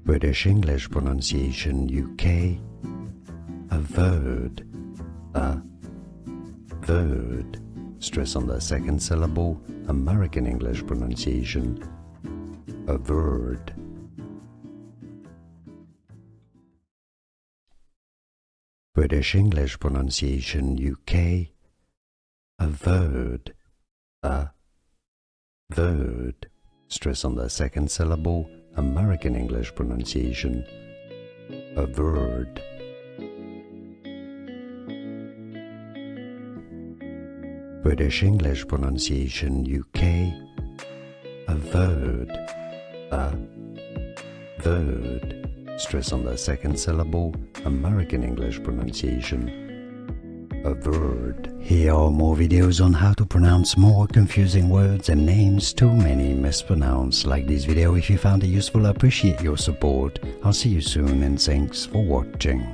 British English pronunciation UK. Averred. Averred. Stress on the second syllable. American English pronunciation. Averred. British English pronunciation UK. Averred. Averred. Stress on the second syllable. American English pronunciation. Averred. British English pronunciation UK. Averred. Averred. Stress on the second syllable. American English pronunciation. Averred. Here are more videos on how to pronounce more confusing words and names too many mispronounced. Like this video if you found it useful. I appreciate your support. I'll see you soon and thanks for watching.